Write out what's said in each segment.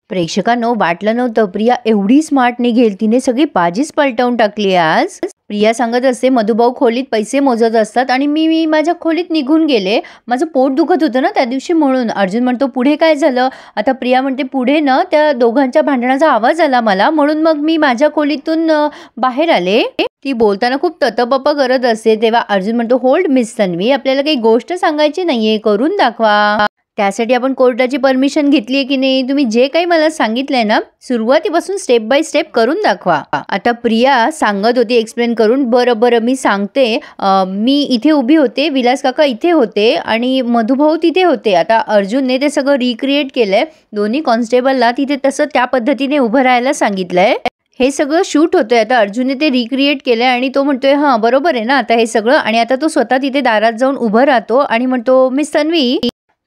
प्रेक्षकांनो, वाटलं नव्हतं प्रिया एवढी स्मार्ट निघेल. तिने सगळी बाजीच पलटवून टाकली आज. प्रिया सांगत असते, मधुभाऊ खोलीत पैसे मोजत असतात आणि मी मी माझ्या खोलीत निघून गेले. माझं पोट दुखत होतं ना त्या दिवशी म्हणून. अर्जुन म्हणतो, पुढे काय झालं? आता प्रिया म्हणते, पुढे ना त्या दोघांच्या भांडणाचा आवाज आला मला, म्हणून मग मी माझ्या खोलीतून बाहेर आले. ती बोलताना खूप ततपप करत असते. तेव्हा अर्जुन म्हणतो, होल्ड मिस तन्वी, आपल्याला काही गोष्ट सांगायची नाहीये, करून दाखवा. त्यासाठी आपण कोर्टाची परमिशन घेतली आहे की नाही? तुम्ही जे काही मला सांगितलंय ना, सुरुवातीपासून स्टेप बाय स्टेप करून दाखवा. आता प्रिया सांगत होती एक्सप्लेन करून, बरं बरं मी सांगते. मी इथे उभी होते, विलास काका इथे होते आणि मधुभाऊ तिथे होते. आता अर्जुनने ते सगळं रिक्रिएट केलंय. दोन्ही कॉन्स्टेबलला तिथे तसं त्या पद्धतीने उभं राहायला सांगितलंय. हे सगळं शूट होतंय. आता अर्जुनने ते रिक्रिएट केलंय आणि तो म्हणतोय, हां बरोबर आहे ना आता हे सगळं. आणि आता तो स्वतः तिथे दारात जाऊन उभं राहतो आणि म्हणतो, मिस तन्वी.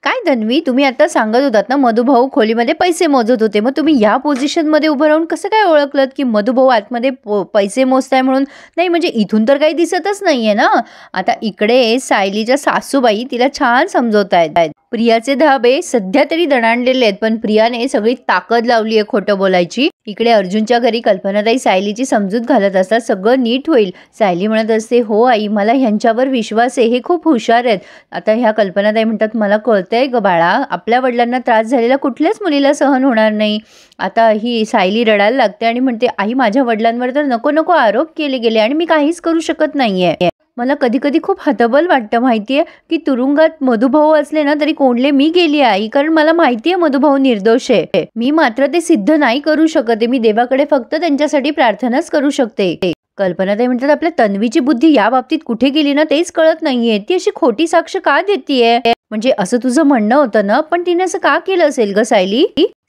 काय तन्वी, तुम्ही आता सांगत होतात ना मधुभाऊ खोलीमध्ये पैसे मोजत होते, मग तुम्ही या पोझिशनमध्ये उभं राहून कसं काय ओळखलं की मधुभाऊ आतमध्ये पैसे मोजताय म्हणून? नाही म्हणजे इथून तर काही दिसतच नाहीये ना. आता इकडे सायलीच्या सासूबाई तिला छान समजवत आहेत. प्रियाचे धाबे सध्या तरी दणाणलेले आहेत, पण प्रियाने सगळी ताकद लावली आहे खोटं बोलायची. इकडे अर्जुनच्या घरी कल्पनाताई सायलीची समजूत घालत असतात, सगळं नीट होईल. सायली म्हणत असते, हो आई, मला ह्यांच्यावर विश्वास आहे, हे खूप हुशार आहेत. आता ह्या कल्पनाताई म्हणतात, मला कळतंय ग बाळा, आपल्या वडिलांना त्रास झालेला कुठल्याच मुलीला सहन होणार नाही. आता ही सायली रडायला लागते आणि म्हणते, आई माझ्या वडिलांवर तर नको नको आरोप केले गेले आणि मी काहीच करू शकत नाहीये. मला कधी कधी खूप हतबल वाटतं माहितीये की तुरुंगात मधुभाऊ असले ना तरी कोंडले मी गेली आई, कारण मला माहितीये मधुभाऊ निर्दोष आहे. मी मात्र ते सिद्ध नाही करू शकते. मी देवाकडे फक्त त्यांच्यासाठी प्रार्थनाच करू शकते. कल्पनाताई म्हणतात, आपल्या तन्वीची बुद्धी या बाबतीत कुठे गेली ना तेच कळत नाहीये. ती अशी खोटी साक्ष का देतीये? म्हणजे असं तुझं म्हणणं होतं ना, पण तिने असं का केलं असेल ग सायली?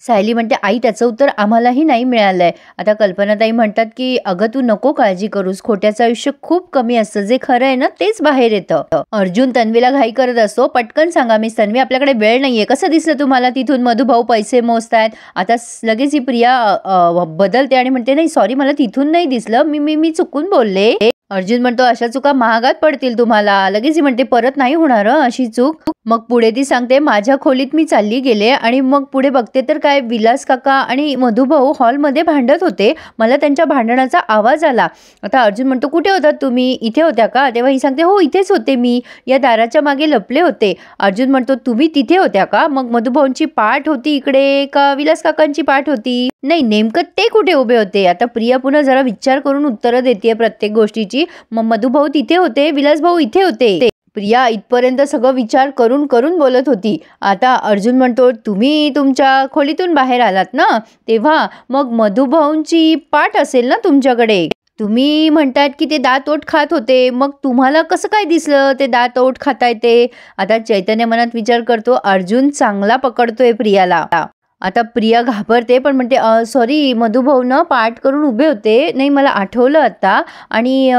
सायली म्हणते, आई त्याचं उत्तर आम्हालाही नाही मिळालंय. आता कल्पनाताई म्हणतात की अगं तू नको काळजी करूस, खोट्याचं आयुष्य खूप कमी असतं, जे खरं आहे ना तेच बाहेर येतं. अर्जुन तन्वीला घाई करत असतो, पटकन सांगा मिस तन्वी, आपल्याकडे वेळ नाहीये. कसं दिसलं तुम्हाला तिथून मधुभाऊ पैसे मोजतायत? आता लगेच ही प्रिया बदलते आणि म्हणते, नाही सॉरी, मला तिथून नाही दिसलं, मी चुकून बोलले. अर्जुन म्हणतो, अशा चुका महागात पडतील तुम्हाला. लगेच म्हणते, परत नाही होणार अशी चूक. मग पुढे ती सांगते, माझ्या खोलीत मी चालली गेले आणि मग पुढे बघते तर काय, विलास काका आणि मधुभाऊ हॉलमध्ये भांडत होते. मला त्यांच्या भांडणाचा आवाज आला. आता अर्जुन म्हणतो, कुठे होतात तुम्ही? इथे होत्या का? तेव्हा ही सांगते, हो इथेच होते, मी या दाराच्या मागे लपले होते. अर्जुन म्हणतो, तुम्ही तिथे होत्या का? मग मधुभाऊंची पाठ होती इकडे का विलास काकांची पाठ होती? नाही, नेमकं ते कुठे उभे होते? आता प्रिया पुन्हा जरा विचार करून उत्तरं देते प्रत्येक गोष्टीची. मग मधुभाऊ तिथे होते, विलास भाऊ इथे होते. प्रिया इथपर्यंत सगळं विचार करून करून बोलत होती. आता अर्जुन म्हणतो, तुम्ही तुमच्या खोलीतून बाहेर आलात ना, तेव्हा मग मधुभाऊंची पाठ असेल ना तुमच्याकडे. तुम्ही म्हणतात की ते दात ओठ खात होते, मग तुम्हाला कसं काय दिसलं ते दात ओठ खाताय ते? आता चैतन्य मनात विचार करतो, अर्जुन चांगला पकडतोय प्रियाला. आता प्रिया घाबरते पण म्हणते, सॉरी मधुभाऊ ना पाठ करून उभे होते, नाही मला आठवलं आता. आणि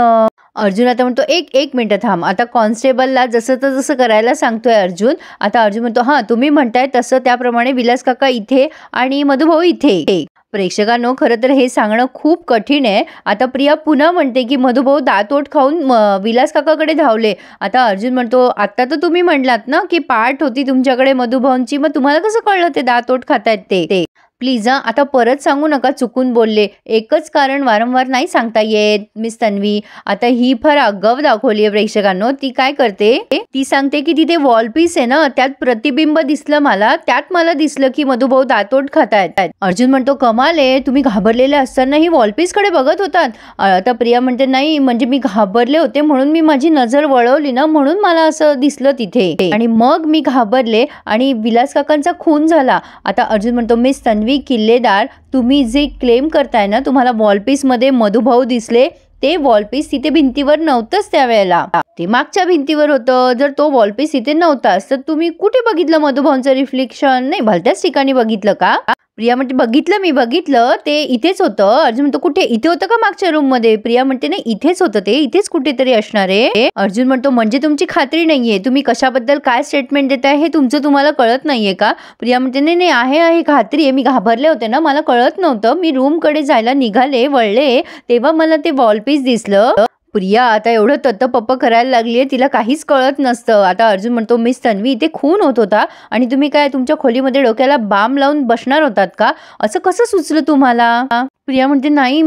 अर्जुन आता म्हणतो, एक मिनिट थांब. आता कॉन्स्टेबलला जसं करायला सांगतोय अर्जुन. आता अर्जुन म्हणतो, हां तुम्ही म्हणताय तसं त्याप्रमाणे विलास काका इथे आणि मधुभाऊ इथे. प्रेक्षकांनो, खरं तर हे सांगणं खूप कठीण आहे. आता प्रिया पुन्हा म्हणते की मधुभाऊ दातोट खाऊन विलास काकाकडे धावले. आता अर्जुन म्हणतो, आता तर तुम्ही म्हणलात ना की पाठ होती तुमच्याकडे मधुभाऊंची, मग तुम्हाला कसं कळलं ते दातोट खातायत ते? प्लीज आता परत सांगू नका, चुकून बोलले. एकच कारण वारंवार नाही सांगता येत मिस तन्वी. आता ही फार आगाऊ दाखवली आहे प्रेक्षकांनो. ती काय करते, ती सांगते की तिथे वॉलपीस आहे ना, त्यात प्रतिबिंब दिसलं मला, त्यात मला दिसलं की मधुभाऊ दातोट खातायत. अर्जुन म्हणतो, कमाल आहे, तुम्ही घाबरलेले असताना ही वॉलपीस कडे बघत होतात? आता प्रिया म्हणते, नाही म्हणजे मी घाबरले होते म्हणून मी माझी नजर वळवली ना, म्हणून मला असं दिसलं तिथे आणि मग मी घाबरले आणि विलास काकांचा खून झाला. आता अर्जुन म्हणतो, मिस तन्वी किल्लेदार, तुम्ही जे क्लेम करताय ना तुम्हाला वॉलपीस मध्ये मधुभाऊ दिसले, ते वॉलपीस तिथे भिंतीवर नव्हतंच त्यावेळेला, ते मागच्या भिंतीवर होतं. जर तो वॉलपीस तिथे नव्हताच तर तुम्ही कुठे बघितलं मधुभाऊंचं रिफ्लेक्शन? नाही भलत्याच ठिकाणी बघितलं का? प्रिया म्हणते, मी बघितलं ते इथेच होतं. अर्जुन म्हणतो, कुठे? इथे होतं का मागच्या रूम मध्ये? प्रिया म्हणते, नाही इथेच होतं, ते इथेच कुठेतरी असणार आहे. अर्जुन म्हणतो, म्हणजे तुमची खात्री नाहीये, तुम्ही कशाबद्दल काय स्टेटमेंट देताय हे तुम्हाला कळत नाहीये का? प्रिया म्हणते, नाही आहे खात्री आहे, मी घाबरले होते ना, मला कळत नव्हतं, मी रूम कडे जायला निघाले, वळले, तेव्हा मला ते वॉलपीस दिसलं. प्रिया आता एवढं तत्तपप्प करायला लागली आहे, तिला काहीच कळत नसतं. आता अर्जुन म्हणतो, मिस तन्वी इथे खून होत होता आणि तुम्ही काय तुमच्या खोलीमध्ये डोक्याला बाम लावून बसणार होतात का? असं कसं सुचलं तुम्हाला? प्रिया म्हणते, नाही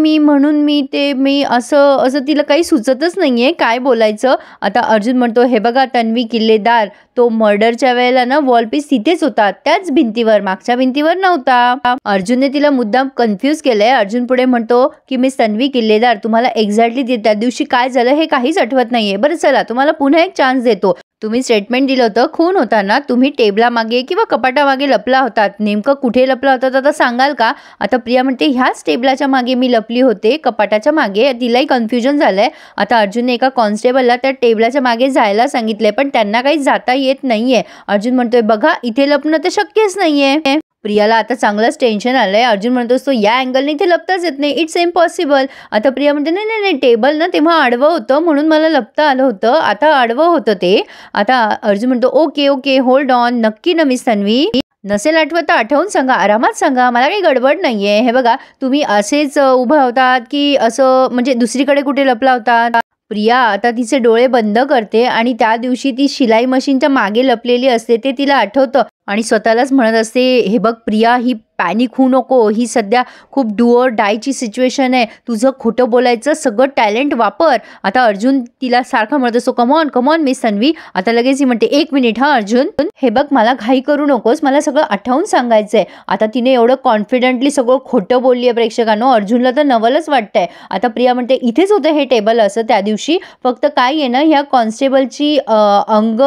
मी असं तिला काही सुचतच नाहीये काय बोलायचं. आता अर्जुन म्हणतो, हे बघा तन्वी किल्लेदार, तो मर्डरच्या वेळेला ना वॉलपीस तिथेच होता, त्याच भिंतीवर, मागच्या भिंतीवर नव्हता. अर्जुनने तिला मुद्दाम कन्फ्यूज केलंय. अर्जुन पुढे म्हणतो की मिस तन्वी किल्लेदार, तुम्हाला एक्झॅक्टली त्या दिवशी काय झालं हे काहीच आठवत नाहीये. बरं चला, तुम्हाला पुन्हा एक चान्स देतो. तुम्ही स्टेटमेंट दिलं होतं खून होताना तुम्ही टेबलामागे किंवा कपाटामागे लपला होतात. नेमकं कुठे लपला होतात आता सांगाल का? आता प्रिया म्हणते, ह्याच टेबलाच्या मागे मी लपली होते, कपाटाच्या मागे. तिलाही कन्फ्युजन झालंय. आता अर्जुनने एका कॉन्स्टेबलला त्या टेबलाच्या मागे जायला सांगितलंय, पण त्यांना काही जाता येत नाहीये. अर्जुन म्हणतोय, बघा इथे लपणं तर शक्यच नाहीये. प्रियाला आता चांगलंच टेन्शन आलंय. अर्जुन म्हणतोस, तो या अँगलने इथे लपताच येत नाही, इट्स इम्पॉसिबल. आता प्रिया म्हणते, नाही टेबल ना तेव्हा आडवं होतं म्हणून मला लपता आलं होतं, आता आडवं होतं ते. आता अर्जुन म्हणतो, ओके होल्ड ऑन, नक्की ना मिस तन्वी? नसेल आठवत तर आठवून सांगा, आरामात सांगा, मला काही गडबड नाहीये. हे बघा तुम्ही असेच उभं होतात की असं म्हणजे दुसरीकडे कुठे लपला होता? प्रिया आता तिचे डोळे बंद करते आणि त्या दिवशी ती शिलाई मशीनच्या मागे लपलेली असते ते तिला आठवतं आणि स्वतःलाच म्हणत असते, हे बघ प्रिया, ही पॅनिक होऊ नको, ही सध्या खूप डू ऑर डायची सिच्युएशन आहे, तुझं खोटं बोलायचं सगळं टॅलेंट वापर. आता अर्जुन तिला सारखा म्हणत असतो, कमॉन मिस तन्वी. आता लगेच ही म्हणते, 1 मिनिट हा अर्जुन, हे बघ मला घाई करू नकोस, मला सगळं आठवून सांगायचंय. आता तिने एवढं कॉन्फिडेंटली सगळं खोटं बोलली आहे प्रेक्षकांनो, अर्जुनला तर नवलच वाटतंय. आता प्रिया म्हणते, इथेच होतं हे टेबल असं त्या दिवशी, फक्त काय आहे ना, ह्या कॉन्स्टेबलची अंग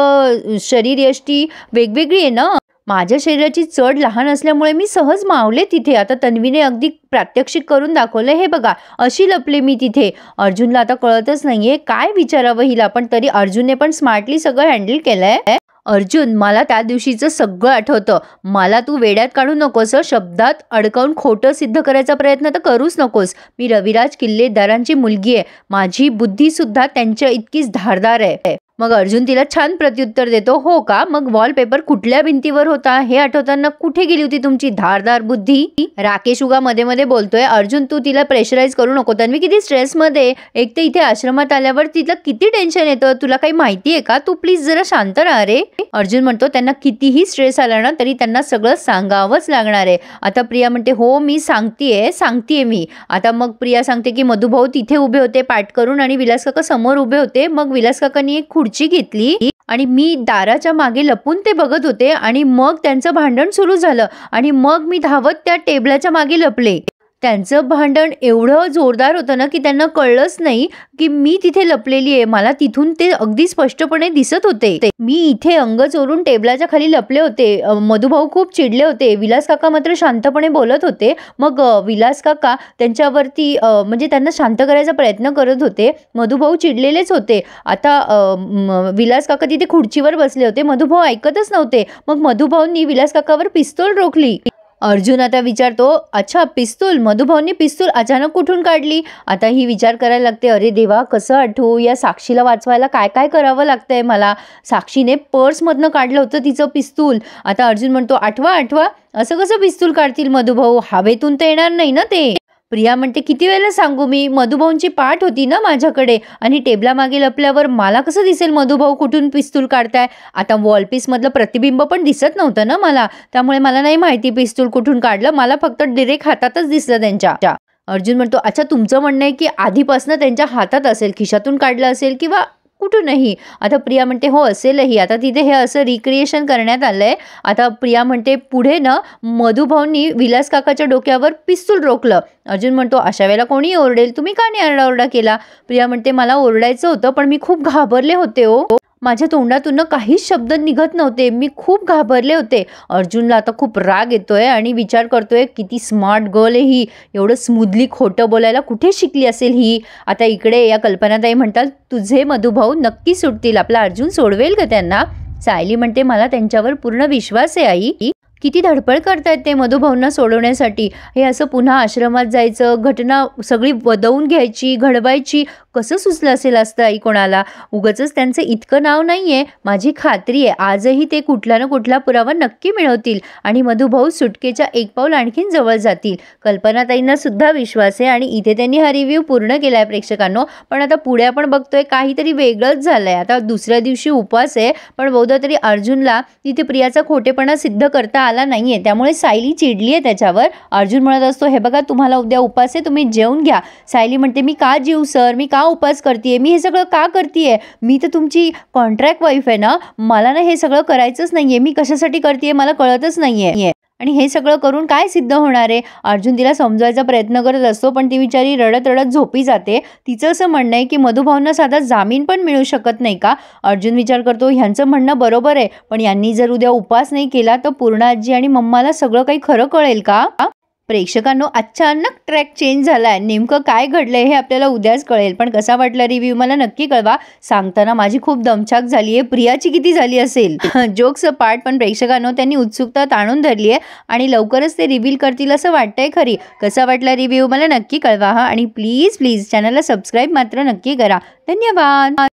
शरीर यष्टी वेगवेगळी आहे ना, माझ्या शरीराची चढ लहान असल्यामुळे मी सहज मावले तिथे. आता तन्वीने अगदी प्रात्यक्षिक करून दाखवलं, हे बघा अशी लपले मी तिथे. अर्जुनला आता कळतच नाहीये काय विचारावं हिला, पण तरी अर्जुनने पण स्मार्टली सगळं हँडल केलंय. अर्जुन, मला त्या दिवशीचं सगळं आठवतं, मला तू वेड्यात काढू नकोस, शब्दात अडकवून खोटं सिद्ध करायचा प्रयत्न तर करूच नकोस. मी रविराज किल्लेदारांची मुलगी आहे, माझी बुद्धी सुद्धा त्यांच्या इतकीच धारदार आहे. मग अर्जुन तिला छान प्रत्युत्तर देतो, हो का? मग वॉलपेपर कुठल्या भिंतीवर होता हे आठवताना कुठे गेली होती तुमची धारदार बुद्धी? राकेश उगा मध्ये बोलतोय, अर्जुन तू तिला प्रेशराईज करू नको, तन्वी किती स्ट्रेसमध्ये, एक तर इथे आश्रमात आल्यावर तिला किती टेन्शन येतं, तुला काही माहिती आहे का? तू प्लीज जरा शांत राहा रे. अर्जुन म्हणतो, त्यांना कितीही स्ट्रेस आला ना तरी त्यांना सगळं सांगावंच लागणार आहे. आता प्रिया म्हणते, हो मी सांगतीये मी. आता मग प्रिया सांगते की मधुभाऊ तिथे उभे होते पाठ करून आणि विलास काका समोर उभे होते. मग विलास काकांनी एक खुर्ची घेतली आणि मी दाराच्या मागे लपून ते बघत होते आणि मग त्यांचं भांडण सुरू झालं आणि मग मी धावत त्या टेबलाच्या मागे लपले. त्यांचं भांडण एवढं जोरदार होतं ना की त्यांना कळलंच नाही की मी तिथे लपलेली आहे. मला तिथून ते अगदी स्पष्टपणे दिसत होते. मी इथे अंग चोरून टेबलाच्या खाली लपले होते. मधुभाऊ खूप चिडले होते. विलास काका मात्र शांतपणे बोलत होते. मग विलास काका त्यांच्यावरती म्हणजे त्यांना शांत करायचा प्रयत्न करत होते. मधुभाऊ चिडलेलेच होते. आता विलास काका तिथे खुर्चीवर बसले होते. मधुभाऊ ऐकतच नव्हते. मग मधुभाऊंनी विलास काकावर पिस्तूल रोखली. अर्जुन आता विचारतो, अच्छा पिस्तूल, मधुभाऊंनी पिस्तूल अचानक कुठून काढली? आता ही विचार करायला लागते, अरे देवा कसं आठवू, या साक्षीला वाचवायला काय काय करावं लागतंय मला. साक्षीने पर्समधनं काढलं होतं तिचं पिस्तूल. आता अर्जुन म्हणतो, आठवा, असं कसं पिस्तूल काढतील मधुभाऊ, हवेतून तर येणार नाही ना ते. प्रिया म्हणते, किती वेळेला सांगू मी, मधुभाऊंची पाठ होती ना माझ्याकडे आणि टेबलामागे लपल्यावर मला कसं दिसेल मधुभाऊ कुठून पिस्तूल काढताय. आता वॉलपीसमधलं प्रतिबिंब पण दिसत नव्हतं ना मला, त्यामुळे मला नाही माहिती पिस्तूल कुठून काढलं. मला फक्त डिरेक्ट हातातच दिसलं त्यांच्या. अर्जुन म्हणतो, अच्छा तुमचं म्हणणं आहे की आधीपासून त्यांच्या हातात असेल, खिशातून काढलं असेल किंवा कुठूनही. आता प्रिया म्हणते, हो असेलही. आता तिथे हे असं रिक्रिएशन करण्यात आलंय. आता प्रिया म्हणते, पुढे ना मधुभाऊंनी विलास काकाच्या डोक्यावर पिस्तूल रोखलं. अर्जुन म्हणतो, अशा वेळेला कोणी ओरडेल, तुम्ही का नाही आरडाओरडा केला? प्रिया म्हणते, मला ओरडायचं होतं पण मी खूप घाबरले होते हो, माझ्या तोंडातून काहीच शब्द निघत नव्हते, मी खूप घाबरले होते. अर्जुनला आता खूप राग येतोय आणि विचार करतोय, किती स्मार्ट गर्ल आहे ही, एवढं स्मूथली खोटं बोलायला कुठे शिकली असेल ही. आता इकडे या कल्पनाताई म्हणतात, तुझे मधुभाऊ नक्की सुटतील, आपला अर्जुन सोडवेल का त्यांना? सायली म्हणते, मला त्यांच्यावर पूर्ण विश्वास आहे आई. किती धडपड करतायत ते मधुभाऊंना सोडवण्यासाठी. हे असं पुन्हा आश्रमात जायचं, घटना सगळी वदवून घ्यायची, घडवायची, कसं सुचलं असेल असतं आई कोणाला? उगाचच त्यांचं इतकं नाव नाहीये. माझी खात्री आहे आजही ते कुठला ना कुठला पुरावा नक्की मिळवतील आणि मधुभाऊ सुटकेच्या एक पाऊल आणखीन जवळ जातील. कल्पनाताईंना सुद्धा विश्वास आहे आणि इथे त्यांनी हा रिव्ह्यू पूर्ण केलाय प्रेक्षकांनो. पण आता पुढे आपण बघतोय काहीतरी वेगळंच झालंय. आता दुसऱ्या दिवशी उपवास आहे, पण बहुधा तरी अर्जुनला तिथे प्रियाचा खोटेपणा सिद्ध करता आला नाहीये. त्यामुळे सायली चिडली आहे त्याच्यावर. अर्जुन म्हणत असतो, हे बघा तुम्हाला उद्या उपवास आहे, तुम्ही जेवून घ्या. सायली म्हणते, मी का जेवू सर, मी का उपवास करतेय, मी हे सगळं का करतेय, मी तर तुमची कॉन्ट्रॅक्ट वाईफ आहे ना, मला ना हे सगळं करायचंच नाहीये, मी कशासाठी करतेय मला कळतच नाहीये आणि हे सगळं करून काय सिद्ध होणार आहे. अर्जुन तिला समजायचा प्रयत्न करत असतो, पण ती बिचारी रडत रडत झोपी जाते. तिचं असं म्हणणं आहे की मधुभाऊंना साधा जामीन पण मिळू शकत नाही का. अर्जुन विचार करतो, ह्यांचं म्हणणं बरोबर आहे, पण यांनी जर उद्या उपवास नाही केला तर पूर्ण आजी आणि मम्माला सगळं काही खरं कळेल का. प्रेक्षकांनो, अचानक ट्रॅक चेंज झालाय. नेमकं काय घडलंय हे आपल्याला उद्याच कळेल. पण कसा वाटला रिव्ह्यू मला नक्की कळवा. सांगताना माझी खूप दमछाक झाली आहे. प्रियाची किती झाली असेल. जोक्स पार्ट, पण प्रेक्षकांनो त्यांनी उत्सुकता ताणून धरली आहे आणि लवकरच ते रिव्हील करतील असं वाटतंय खरी. कसा वाटला रिव्ह्यू मला नक्की कळवा आणि प्लीज चॅनलला सबस्क्राईब मात्र नक्की करा. धन्यवाद.